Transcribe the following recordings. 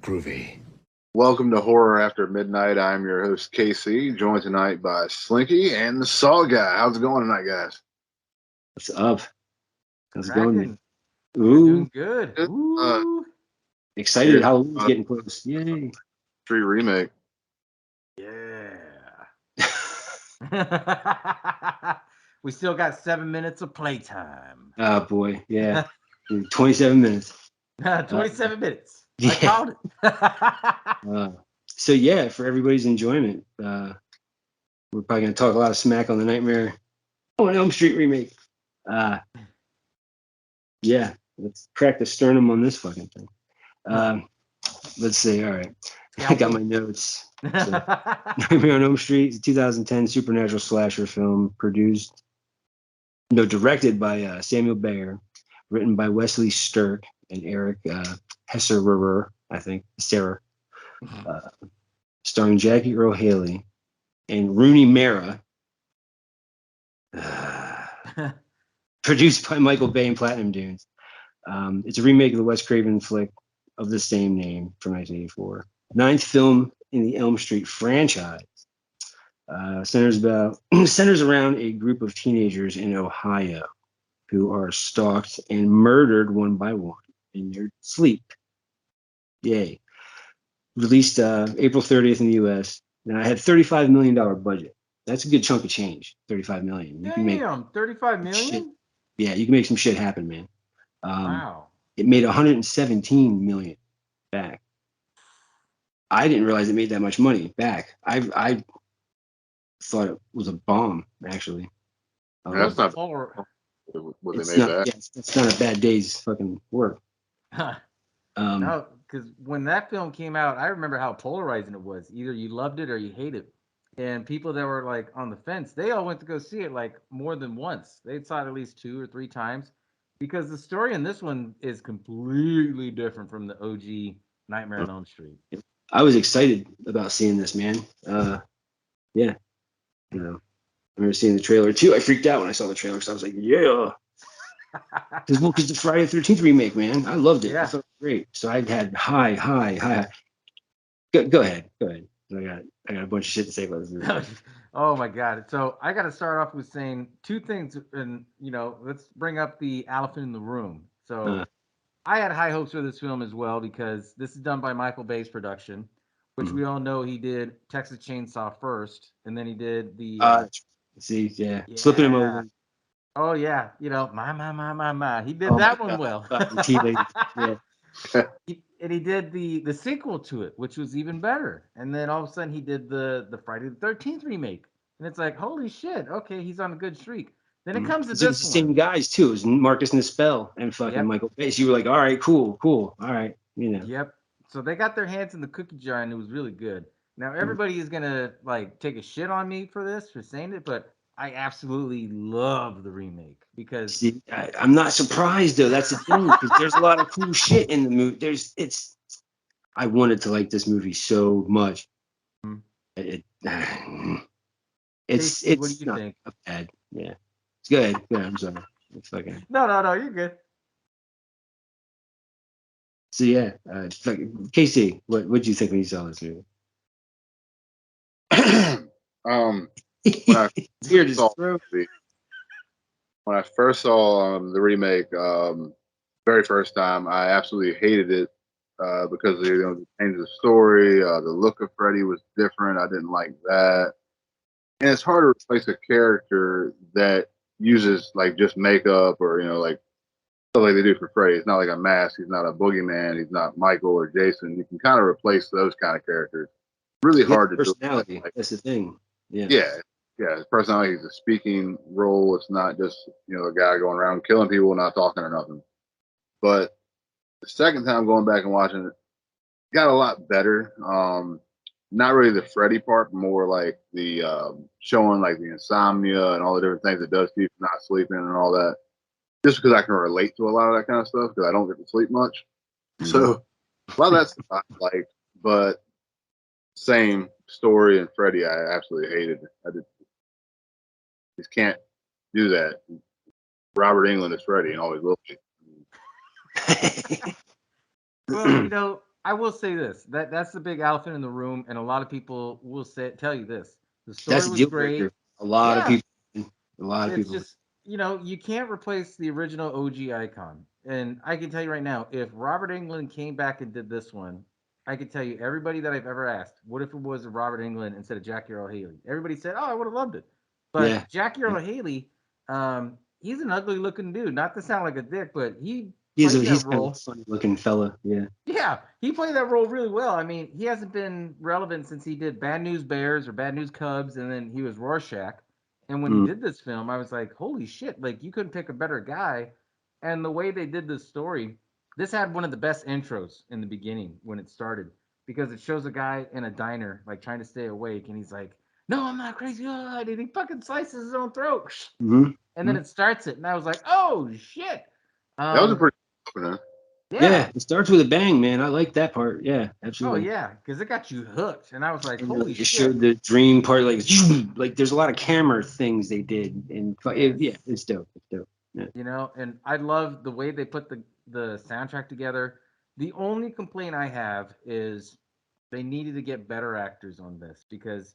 groovy. Welcome to Horror After Midnight. I'm your host, Casey, joined tonight by Slinky and the Saw Guy. How's it going tonight, guys? What's up? How's it going? We're doing Ooh, good. Good. Ooh. excited. Here, Halloween's getting close. Yay. Tree remake. Yeah. We still got 7 minutes of playtime. Oh, boy. Yeah. 27 minutes. 27 minutes. yeah. I called it. So, yeah, for everybody's enjoyment, we're probably going to talk a lot of smack on the Nightmare on Elm Street remake. Yeah, let's crack the sternum on this fucking thing. Let's see. All right. I got my notes. So, Nightmare on Elm Street is a 2010 supernatural slasher film directed by Samuel Bayer, written by Wesley Sturck and Eric Hesserer, I think, starring Jackie Earle Haley and Rooney Mara, produced by Michael Bay and Platinum Dunes. It's a remake of the Wes Craven flick of the same name from 1984. Ninth film in the Elm Street franchise. Centers around a group of teenagers in Ohio who are stalked and murdered one by one in their sleep. Yay. Released April 30th in the US. Now, I had $35 million budget. That's a good chunk of change. $35 million. You can make Damn, 35 million? shit. Yeah, you can make some shit happen, man. Wow. It made 117 million back. I didn't realize it made that much money back. I thought it was a bomb, actually. That's not Polar- what It's they made not. back. Yeah, it's not a bad day's fucking work. No, because when that film came out, I remember how polarizing it was. Either you loved it or you hated it. And people that were like on the fence, they all went to go see it like more than once. They saw it at least 2 or 3 times because the story in this one is completely different from the OG Nightmare on Elm Street. I was excited about seeing this, man. Yeah. You know, I remember seeing the trailer too. I freaked out when I saw the trailer because I was like, yeah. Because the Friday the 13th remake, man. I loved it. Yeah. I thought it was great. So I had high. Go ahead. I got a bunch of shit to say about this movie. Oh my god. So I got to start off with saying 2 things, and let's bring up the elephant in the room. So I had high hopes for this film as well because this is done by Michael Bay's production, which we all know he did Texas Chainsaw first, and then he did the see, yeah. Slipping him over. Oh yeah, my. He did that one well. Yeah. And he did the sequel to it, which was even better. And then all of a sudden he did the Friday the 13th remake. And it's like, holy shit, okay, he's on a good streak. Then it comes to So it's this the one. same guys too. It was Marcus Nispel and fucking Yep. Michael Bay. So you were like, all right, cool. All right, Yep. So they got their hands in the cookie jar and it was really good. Now everybody is gonna like take a shit on me for this, for saying it, but I absolutely love the remake because See, I'm not surprised though. That's the thing because there's a lot of cool shit in the movie. I wanted to like this movie so much. It's Casey, what do you not think? bad. Yeah, it's good. Yeah, I'm sorry. It's fucking. No, you're good. So yeah, Casey, what do you think when you saw this movie? When I Weird as saw throat. when I first saw the remake, very first time, I absolutely hated it because they changed the story. The look of Freddy was different. I didn't like that, and it's hard to replace a character that uses like just makeup or like stuff like they do for Freddy. It's not like a mask. He's not a boogeyman. He's not Michael or Jason. You can kind of replace those kind of characters. Really hard to do. Personality. That's the thing. Yeah. Yeah. His personality is a speaking role. It's not just a guy going around killing people, not talking or nothing. But the second time going back and watching it, got a lot better. Not really the Freddy part, but more like the showing like the insomnia and all the different things it does to you for not sleeping and all that. Just because I can relate to a lot of that kind of stuff because I don't get to sleep much. So a lot of that stuff I like, but same story in Freddy, I absolutely hated. Just can't do that. Robert Englund is Freddy and always will be. Well, I will say this. That's the big elephant in the room, and a lot of people will tell you this. The That's story a was deal great. breaker. A lot of Yeah, people. A lot of it's people. just you can't replace the original OG icon. And I can tell you right now, if Robert Englund came back and did this one, I can tell you everybody that I've ever asked, what if it was Robert Englund instead of Jackie Earl Haley? Everybody said, oh, I would have loved it. Yeah. But Jackie Earl Haley, he's an ugly looking dude. Not to sound like a dick, but he played that He's kind of a role. funny looking fella. Yeah. Yeah, he played that role really well. I mean, he hasn't been relevant since he did Bad News Bears or Bad News Cubs, and then he was Rorschach. And when he Mm. did this film, I was like, holy shit, like you couldn't pick a better guy. And the way they did this story, this had one of the best intros in the beginning when it started because it shows a guy in a diner like trying to stay awake, and he's like, "No, I'm not crazy," and he fucking slices his own throat. Mm-hmm. And then it starts it, and I was like, "Oh shit!" That was a Um, pretty good opener. yeah. Yeah, it starts with a bang, man. I like that part. Yeah, Oh absolutely. yeah, because it got you hooked, and I was like, And "Holy it showed shit!" the dream part, like there's a lot of camera things they did, and yeah, Yes. it's dope. It's dope. Yeah. And I love the way they put the soundtrack together. The only complaint I have is they needed to get better actors on this because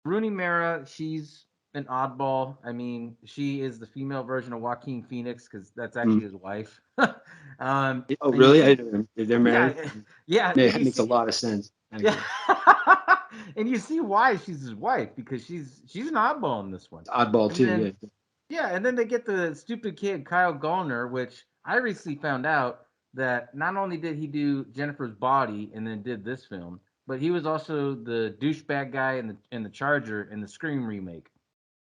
Rooney Mara, she's an oddball. I mean, she is the female version of Joaquin Phoenix because that's Mm. actually his wife. Oh, And you really? see, They're yeah, married. yeah, Yeah, and it you makes a see, lot of sense. yeah, Actually. and you see why she's his wife because she's an oddball in this one. It's oddball And too. then Yeah. yeah, and then they get the stupid kid Kyle Gallner, which I recently found out that not only did he do Jennifer's Body and then did this film, but he was also the douchebag guy in the Charger in the Scream remake.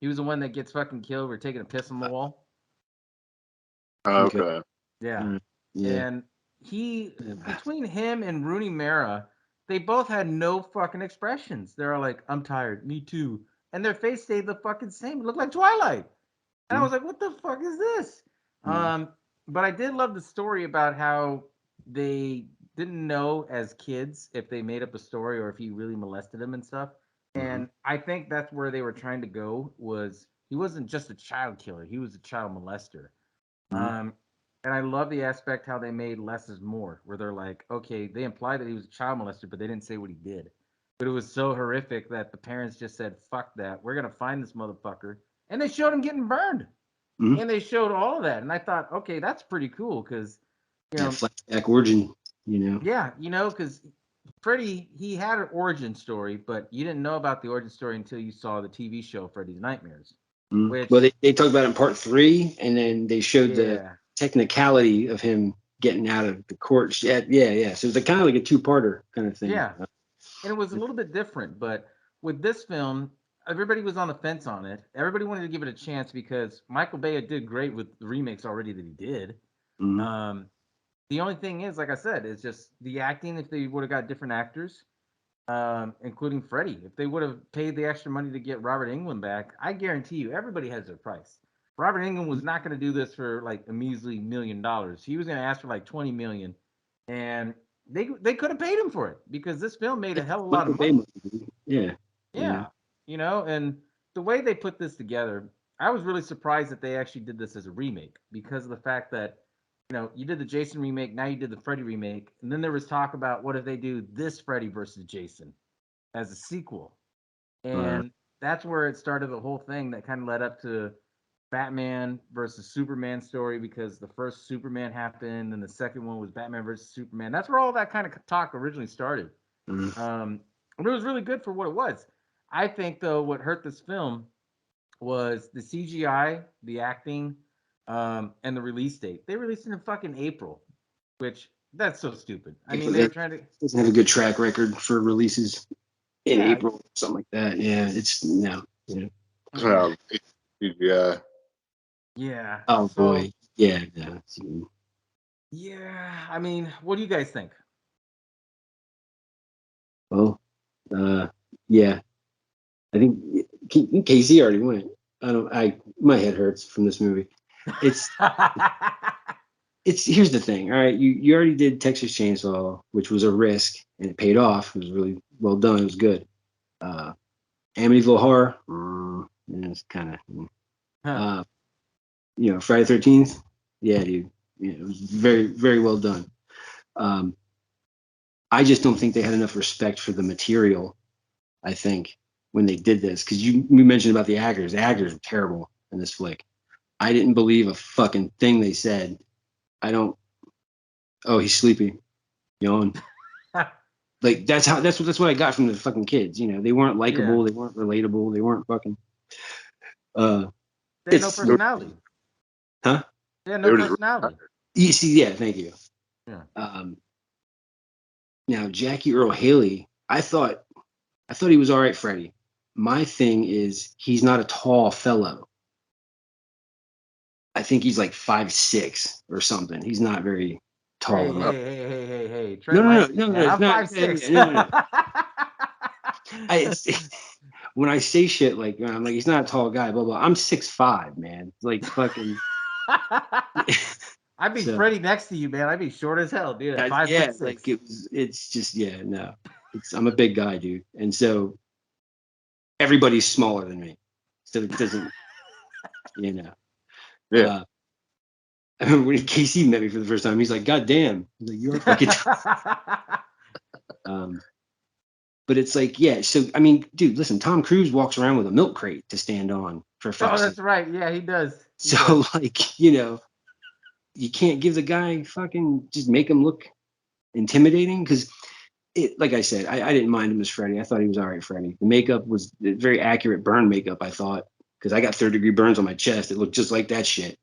He was the one that gets fucking killed for taking a piss on the wall. Okay. Okay. Yeah, Yeah. and he Yeah. between him and Rooney Mara, they both had no fucking expressions. They're like, "I'm tired, me too," and their face stayed the fucking same. It looked like Twilight. And I was like, what the fuck is this? Mm. But I did love the story about how they didn't know as kids if they made up a story or if he really molested him and stuff. Mhm. And I think that's where they were trying to go was he wasn't just a child killer, he was a child molester. Mhm. Um, and I love the aspect how they made less is more, where they're like, okay, they implied that he was a child molester, but they didn't say what he did. But it was so horrific that the parents just said, fuck that. We're going to find this motherfucker. And they showed him getting burned. Mhm. And they showed all of that. And I thought, okay, that's pretty cool because, you Yeah, know, flashback origin. You know. yeah, because Freddy, he had an origin story, but you didn't know about the origin story until you saw the TV show Freddy's Nightmares, Mhm. Well, which, they talked about it in part 3, and then they showed the yeah, technicality of him getting out of the court. Yeah, yeah, yeah. So it's kind of like a two-parter kind of thing. yeah. And it was a little bit different, but with this film, everybody was on the fence on it. Everybody wanted to give it a chance because Michael Bay did great with the remakes already that he did. Mhm. Um, the only thing is, like I said, is just the acting. If they would have got different actors, including Freddie, if they would have paid the extra money to get Robert Englund back, I guarantee you, everybody has their price. Robert Englund was not going to do this for like a measly $1 million. He was going to ask for like 20 million, and they could have paid him for it because this film made a hell of a lot of Michael Bay money. movie. Yeah. Yeah. Yeah, and the way they put this together, I was really surprised that they actually did this as a remake because of the fact that you did the Jason remake, now you did the Freddy remake, and then there was talk about what if they do this Freddy versus Jason as a sequel, Uh, and that's where it started the whole thing that kind of led up to Batman versus Superman story because the first Superman happened, and the second one was Batman versus Superman. That's where all that kind of talk originally started. uh, Um, and it was really good for what it was. I think though what hurt this film was the CGI, the acting, and the release date. They released it in fucking April, which that's so stupid. I mean, they were it trying to, doesn't have a good track record for releases in yeah, April, something like that. Yeah, it's no. Yeah. mm-mm. Yeah. Yeah. Oh So boy. Yeah. Yeah. yeah, I mean, what do you guys think? Well, yeah. I think Casey already went. I don't. My head hurts from this movie. It's Here's the thing. All right, you already did Texas Chainsaw, which was a risk, and it paid off. It was really well done. It was good. Uh, Amityville Horror, it's kind of, Huh. uh, Friday 13th. Yeah, dude. Yeah, it was very very well done. Um, I just don't think they had enough respect for the material. I think when they did this, because you mentioned about the actors were terrible in this flick. I didn't believe a fucking thing they said. I don't. Oh, he's sleepy. Yawn. Like that's what I got from the fucking kids. You know, they weren't likable, they weren't relatable, they weren't fucking. They had no personality. Huh? They had no personality. You see, yeah, thank you. Yeah. Now Jackie Earl Haley, I thought he was all right, Freddie. My thing is he's not a tall fellow. I think he's like 5'6" or something. He's not very tall. Hey. No, I'm 5'6". No. When I say shit like I'm like he's not a tall guy, blah blah. I'm 6'5", man. Like fucking. I'd be Freddie next to you, man. I'd be short as hell, dude. At 5'6". Like it's just no. I'm a big guy, dude, and so everybody's smaller than me, so it doesn't, you know. Yeah. I remember when Casey met me for the first time. He's like, "God damn!" He's like, "You're fucking." But it's like, yeah. So I mean, dude, listen. Tom Cruise walks around with a milk crate to stand on for fuck's sake. Oh, that's right. Yeah, he does. Like, you know, you can't give the guy fucking just make him look intimidating because like I said, I didn't mind him as Freddy. I thought he was all right, Freddy. The makeup was very accurate burn makeup, I thought, because I got 3rd-degree burns on my chest. It looked just like that shit.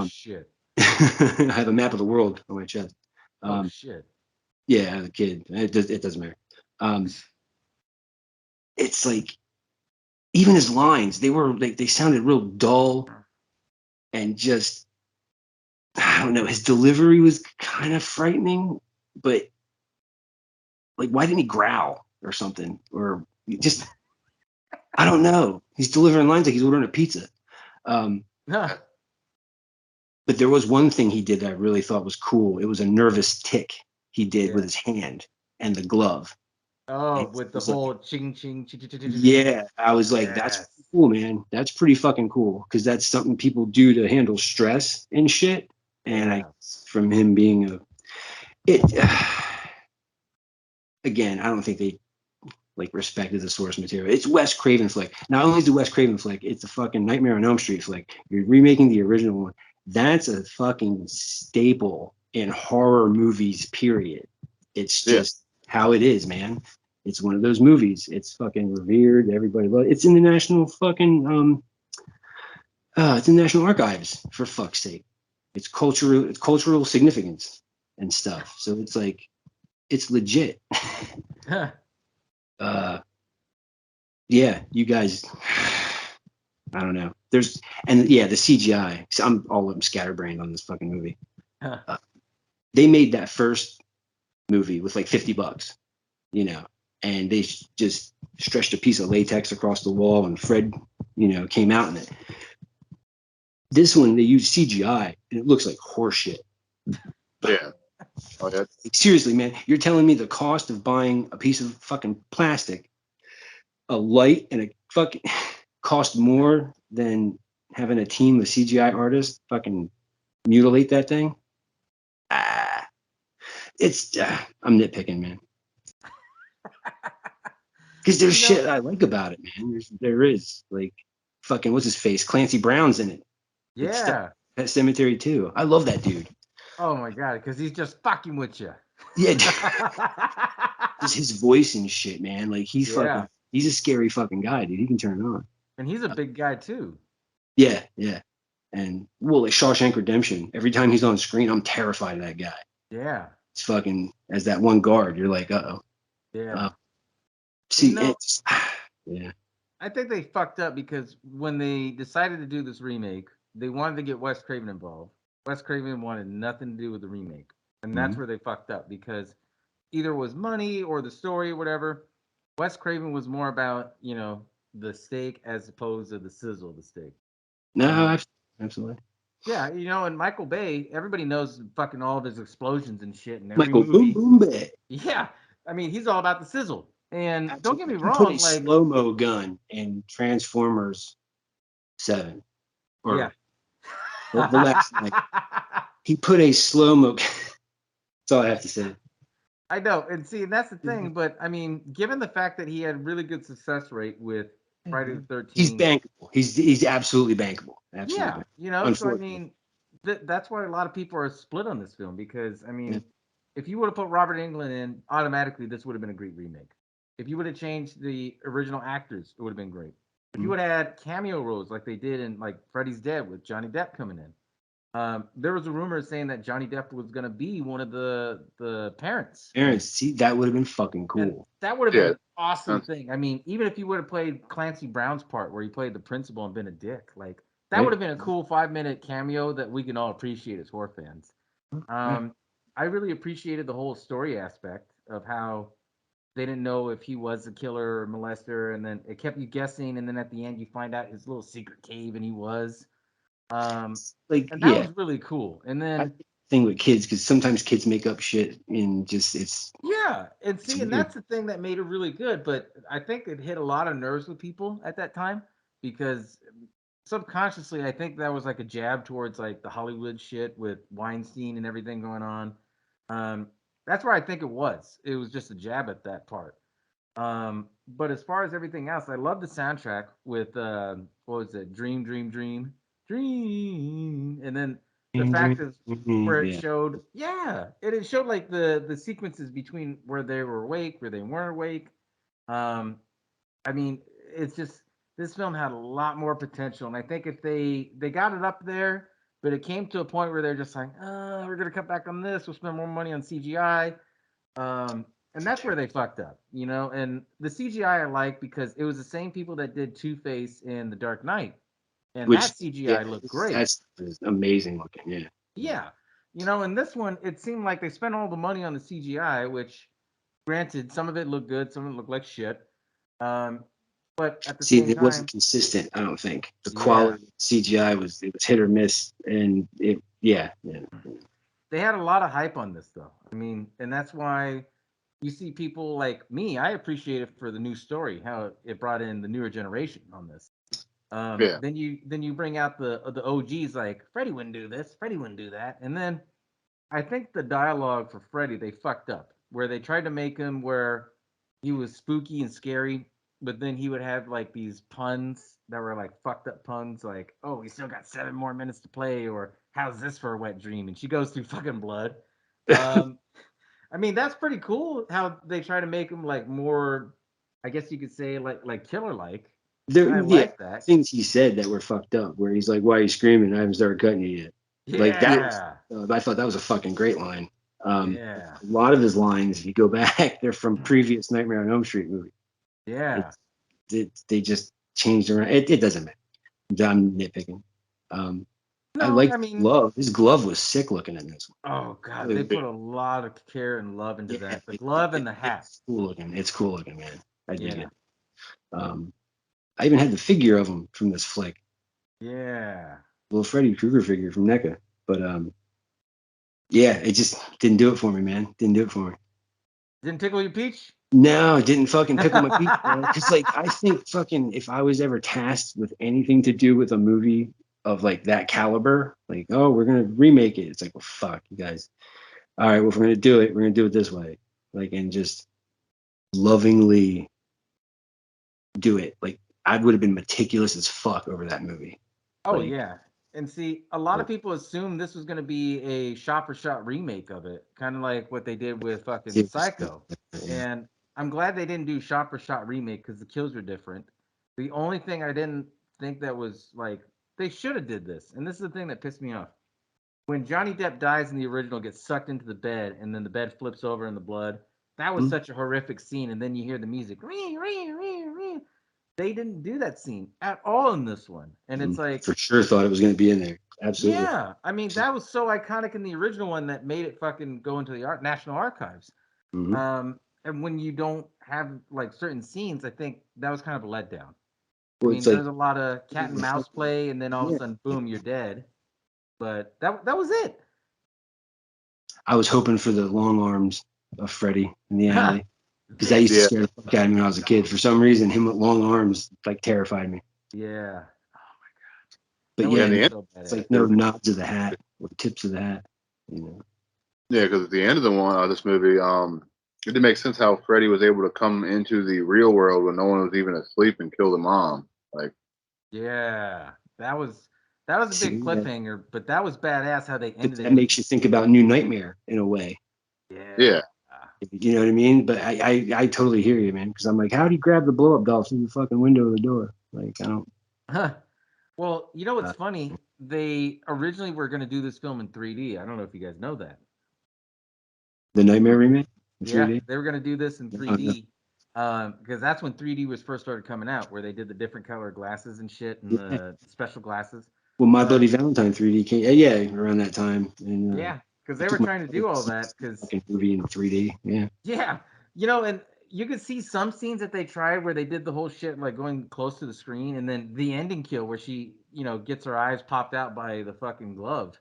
Shit. I have a map of the world on my chest. Shit. Yeah, as a kid. It doesn't matter. It's like, even his lines, they sounded real dull and just, I don't know, his delivery was kind of frightening, but like, why didn't he growl or something? Or just, I don't know. He's delivering lines like he's ordering a pizza. But there was one thing he did that I really thought was cool. It was a nervous tick he did with his hand and the glove. Oh, with the whole ching ching. Yeah, I was like, that's cool, man. That's pretty fucking cool because that's something people do to handle stress and shit. And from him being again, I don't think they like respected the source material. It's Wes Craven flick. Not only is it Wes Craven flick, it's a fucking Nightmare on Elm Street flick. You're remaking the original one. That's a fucking staple in horror movies, period. It's just how it is, man. It's one of those movies. It's fucking revered. Everybody loves it. It's in the national fucking it's in the National Archives, for fuck's sake. It's cultural significance and stuff. So it's like, it's legit. Yeah, you guys, I don't know. The CGI. I'm all of them scatterbrained on this fucking movie. They made that first movie with like $50, you know, and they just stretched a piece of latex across the wall, and Fred, you know, came out in it. This one, they used CGI, and it looks like horseshit. Yeah. Oh, yeah. Like, seriously, man, you're telling me the cost of buying a piece of fucking plastic, a light, and a fucking cost more than having a team of CGI artists fucking mutilate that thing? I'm nitpicking, man. Because there's shit I like about it, man. There is like fucking what's his face? Clancy Brown's in it. Yeah. Pet Cemetery too. I love that dude. Oh my god, because he's just fucking with you. Yeah. Just his voice and shit, man. Like he's a scary fucking guy, dude. He can turn it on. And he's a big guy too. Yeah. And like Shawshank Redemption. Every time he's on screen, I'm terrified of that guy. Yeah. It's fucking as that one guard. You're like, uh-oh. Yeah. Yeah. I think they fucked up because when they decided to do this remake, they wanted to get Wes Craven involved. Wes Craven wanted nothing to do with the remake. And that's where they fucked up because either it was money or the story or whatever. Wes Craven was more about, you know, the steak as opposed to the sizzle of the steak. No, absolutely. Yeah, you know, and Michael Bay, everybody knows fucking all of his explosions and shit in every Michael movie. Boom Bay. Yeah, I mean, he's all about the sizzle. And don't get me wrong, put a slow-mo gun in Transformers 7. Or the last night. He put a slow-mo. That's all I have to say. I know, and see, and that's the thing. But I mean, given the fact that he had really good success rate with Friday the He's 13th, bankable. He's absolutely bankable. Absolutely. yeah, Bankable. so I Unfortunately. mean, that's why a lot of people are split on this film because I Yeah. mean, if you would have put Robert Englund in, automatically this would have been a great remake. If you would have changed the original actors, it would have been great. If you Mhm. would have had cameo roles like they did in like Freddy's Dead with Johnny Depp coming in, there was a rumor saying that Johnny Depp was going to be one of the parents, Aaron, see, that would have been fucking and cool. that would have been Yeah, an awesome that's- thing. I mean, even if you would have played Clancy Brown's part where he played the principal and been a dick, like that Right? would have been a cool 5 minute cameo that we can all appreciate as horror fans. Right. I really appreciated the whole story aspect of how they didn't know if he was a killer or molester, and then it kept you guessing, and then at the end you find out his little secret cave, and he was. Um, Like, and that yeah, was really cool. And I then think the thing with kids, because sometimes kids make up shit and just yeah, and it's see, and weird. that's the thing that made it really good. But I think it hit a lot of nerves with people at that time because subconsciously, I think that was like a jab towards like the Hollywood shit with Weinstein and everything going on. Um, that's where I think it was. It was just a jab at that part. But as far as everything else, I love the soundtrack with what was it, Dream, Dream, Dream, Dream, and then the fact is where it Yeah. showed, yeah, it showed like the sequences between where they were awake, where they weren't awake. Um, I mean, it's just this film had a lot more potential, and I think if they got it up there, but it came to a point where they're just like, we're gonna cut back on this, we'll spend more money on CGI. And that's where they fucked up, you know. And the CGI I like because it was the same people that did Two Face in The Dark Knight, and Which, that yeah, CGI looked great. that's amazing looking. Yeah. Yeah, you know. And this one, it seemed like they spent all the money on the CGI, which, granted, some of it looked good, some of it looked like shit. Um, but at the See, same it wasn't time, consistent. I don't think the yeah, quality of CGI was hit or miss, and yeah. they had a lot of hype on this, though. I mean, and that's why you see people like me. I appreciate it for the new story, how it brought in the newer generation on this. yeah. Then you bring out the OGs like Freddy wouldn't do this, Freddy wouldn't do that, and then I think the dialogue for Freddy they fucked up where they tried to make him where he was spooky and scary, but then he would have like these puns that were like fucked up puns like, oh, we still got 7 more minutes to play, or how's this for a wet dream? And she goes through fucking blood. Um, I mean that's pretty cool how they try to make him like more, I guess you could say like killer like. There, I yeah, like that. things he said that were fucked up. Where he's like, "Why are you screaming? I haven't started cutting you yet." Like that Yeah. was, Yeah. I thought that was a fucking great line. Yeah. A lot of his lines, if you go back, they're from previous Nightmare on Elm Street movie. Yeah. It's, they just changed around. It doesn't matter. I'm nitpicking. Um, I No, like I mean, glove. His glove was sick looking in this one. oh God, they Really, put a lot of care and love into yeah, that. The glove and the hat. it's cool looking. It's cool looking, man. I dig Yeah. it. Um, I even had the figure of him from this flick, Yeah. little Freddy Krueger figure from NECA. But yeah, it just didn't do it for me, man. Didn't do it for me. Didn't tickle your peach? No, it didn't fucking tickle my feet, man. Because like I think fucking if I was ever tasked with anything to do with a movie of like that caliber, like oh we're gonna remake it, it's like well fuck you guys. All right, well if we're gonna do it, we're gonna do it this way, like and just lovingly do it. Like I would have been meticulous as fuck over that movie. Oh Like yeah. And see, a lot of people assumed this was gonna be a shot for shot remake of it, kind of like what they did with fucking seriously, Psycho. And I'm glad they didn't do shot for shot remake because the kills were different. The only thing I didn't think that was like they should have did this, and this is the thing that pissed me off. When Johnny Depp dies in the original, gets sucked into the bed, and then the bed flips over in the blood. That was hmm? such a horrific scene, and then you hear the music. They didn't do that scene at all in this one, and it's like, For sure thought it was gonna be in there. Absolutely. yeah, I mean that was so iconic in the original one that made it fucking go into the National Archives. Hmm. And when you don't have like certain scenes, I think that was kind of a letdown. I Well, it's mean, like there's a lot of cat and mouse play, and then all of a yeah. sudden, boom, you're dead. But that was it. I was hoping for the long arms of Freddy in the alley because that used to Yeah. scare the fuck out of me when I was a kid. For some reason, him with long arms like terrified me. Yeah. But That would yeah, have And been the so it's badass. like no nods of the hat or tips of the hat. You know. Yeah, because at the end of the one, this movie, It didn't make sense how Freddy was able to come into the real world when no one was even asleep and kill the mom. Like, Yeah, that was a big See, that, cliffhanger, but that was badass how they but ended that it. makes you think about New Nightmare in a way. Yeah. yeah, You know what I mean? But I totally hear you, man. Because I'm like, how do you grab the blow up doll through the fucking window of the door? Like, I don't. Well, you know what's Uh, funny? They originally were going to do this film in 3D. I don't know if you guys know that. the Nightmare remake in Yeah, 3D. they were going to do this in No, no. 3D because that's when 3D was first started coming out, where they did the different color glasses and shit and Yeah. the special glasses. Well, My Uh, Bloody Valentine 3D came. Yeah, around that time, and yeah, because I they took were my trying to brother do to all see that this because fucking movie in 3D. Yeah. yeah, and you could see some scenes that they tried where they did the whole shit like going close to the screen, and then the ending kill where she, gets her eyes popped out by the fucking glove,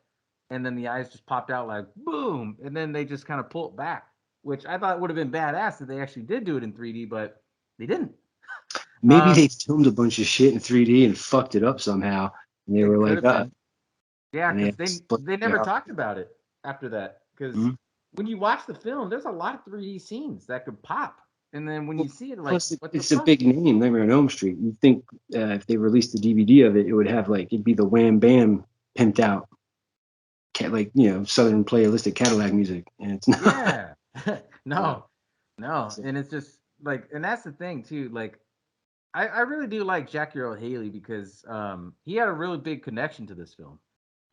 and then the eyes just popped out like boom, and then they just kind of pull it back, which I thought would have been badass if they actually did do it in 3D, but they didn't. Maybe Um, they filmed a bunch of shit in 3D and fucked it up somehow, and they it were could like, have been, yeah, and they because had to they split they it never out. talked about it after that. Because Mhm. when you watch the film, there's a lot of 3D scenes that could pop, and then when Well, you see it, like, plus, what the it's a fuck? big name, Nightmare on Elm Street. You'd think if they released the DVD of it, it would have like it'd be the Wham Bam pimped out, like Southern playalistic Cadillac music, and it's not. Yeah. So, No, no. so, And it's just like, and that's the thing too. Like, I really do like Jackie Earl Haley because he had a really big connection to this film.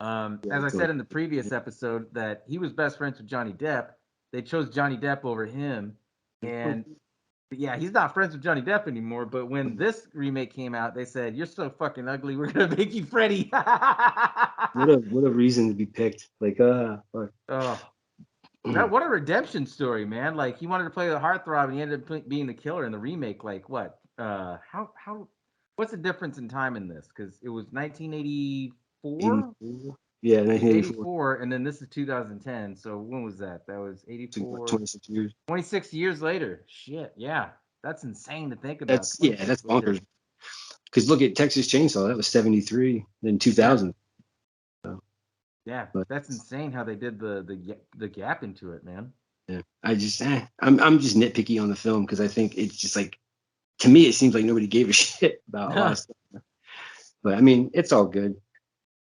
yeah, As I so, said in the previous episode, that he was best friends with Johnny Depp. They chose Johnny Depp over him. And yeah, he's not friends with Johnny Depp anymore. But when this remake came out, they said, "You're so fucking ugly. We're gonna make you Freddy." what a reason to be picked. Like, fuck. Oh, that what a redemption story, man! Like he wanted to play the heartthrob, and he ended up being the killer in the remake. Like what? How? What's the difference in time in this? Because it was 1984. 84? Yeah, It was 1984. 84, and then this is 2010. So when was that? That was Took what, 84. 26 years. 26 years later. Shit, yeah, that's insane to think about. That's yeah, 26 that's later. bonkers. Because look at Texas Chainsaw, that was 73, then Yeah, 2000. So, yeah, but that's insane how they did the gap into it, man. yeah, I'm just nitpicky on the film because I think it's just like to me it seems like nobody gave a shit about a lot of stuff. But I mean, it's all good.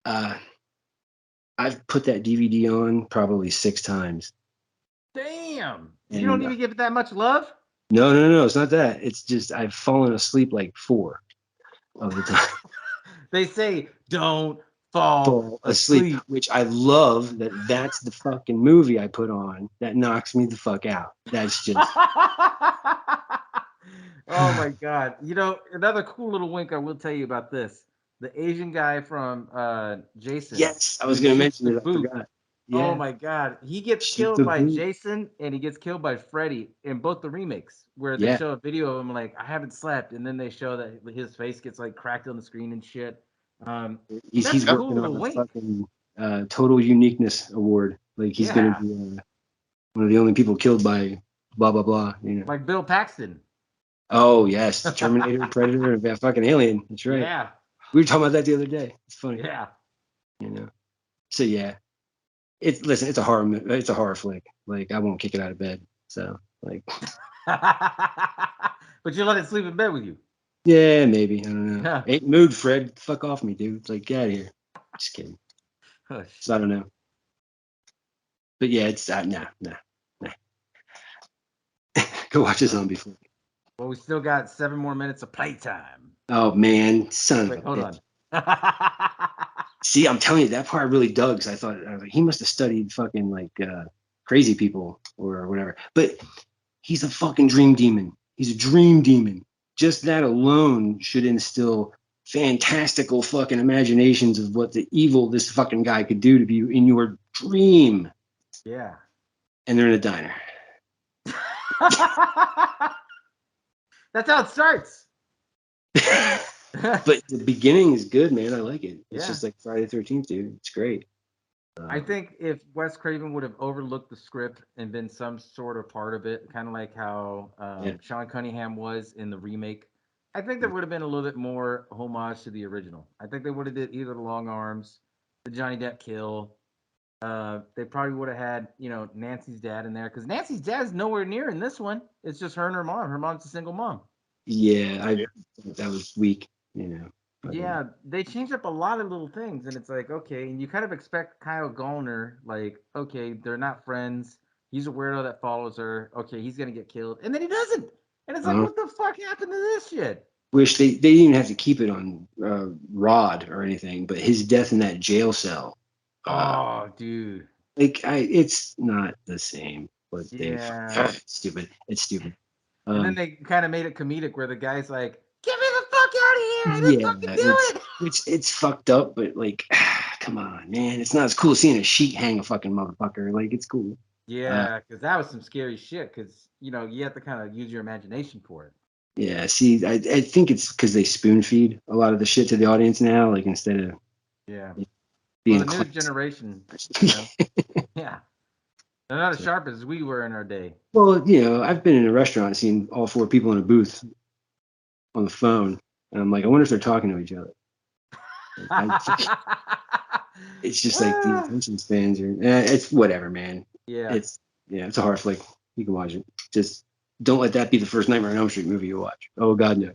Uh, I've put that DVD on probably 6 times, Damn, you don't and even give it that much love. no, it's not that. It's just I've fallen asleep like 4 of the time. They say don't fall Fall asleep, asleep. which I love that's the fucking movie I put on that knocks me the fuck out. That's just Oh my god. Another cool little wink I will tell you about this. The Asian guy from Jason yes, I was who gonna shoots mention the it. I boot. forgot. Oh Yeah, my god. He gets shoot killed the by boot. Jason and he gets killed by Freddy in both the remakes where they Yeah, show a video of him like, I haven't slept, and then they show that his face gets like cracked on the screen and shit. Um he's that's a he's Yep. cool working on little a wink. fucking total uniqueness award. Like he's gonna Yeah. be one of the only people killed by blah blah blah. Like Bill Paxton. Oh yes, Terminator, Predator, and that fucking Alien. That's right. Yeah. We were talking about that the other day. It's funny. Yeah. You know. So yeah, listen. It's a horror flick. Like I won't kick it out of bed. So like, But you let it sleep in bed with you. yeah, maybe. I don't know. Yeah. Ain't mood, Fred. Fuck off me, dude. It's like, get out of here. Just kidding. Oh So I shit. don't know. But yeah, it's nah. Go watch a zombie flick. Well, we still got 7 more minutes of playtime. Oh man, son of Wait, a hold bitch. on. See, I'm telling you, that part really dug. 'Cause I was like, he must have studied fucking like crazy people or whatever. But he's a fucking dream demon. He's a dream demon. Just that alone should instill fantastical fucking imaginations of what the evil this fucking guy could do to you in your dream. Yeah. And they're in a diner. That's how it starts. But the beginning is good, man. I like it. It's Yeah. just like Friday the 13th, dude. It's great. I think if Wes Craven would have overlooked the script and been some sort of part of it, kind of like how Yeah. Sean Cunningham was in the remake, I think there would have been a little bit more homage to the original. I think they would have did either the long arms, the Johnny Depp kill, They probably would have had, Nancy's dad in there because Nancy's dad's nowhere near in this one. It's just her and her mom. Her mom's a single mom. Yeah, that was weak, But, Yeah, they changed up a lot of little things, and it's like, okay, and you kind of expect Kyle Gallner, like, okay, they're not friends. He's a weirdo that follows her. Okay, he's gonna get killed, and then he doesn't. And it's like, what the fuck happened to this shit? Wish they didn't even have to keep it on Rod or anything, but his death in that jail cell. Oh, dude. It's not the same. But Yeah. stupid. It's stupid. And then they kind of made it comedic where the guy's like, "Get me the fuck out of here! I didn't fucking do it." It's fucked up, but come on, man. It's not as cool as seeing a sheet hang a fucking motherfucker. Like, it's cool. Yeah, because that was some scary shit. Because you have to kind of use your imagination for it. Yeah, see, I think it's because they spoon feed a lot of the shit to the audience now, like instead of being the new generation. Yeah, they're not as sharp as we were in our day. Well, I've been in a restaurant and seen all four people in a booth on the phone, and I'm like, I wonder if they're talking to each other. It's just like the attention spans are. It's whatever, man. Yeah. It's a horror flick. You can watch it. Just don't let that be the first Nightmare on Elm Street movie you watch. Oh God, no.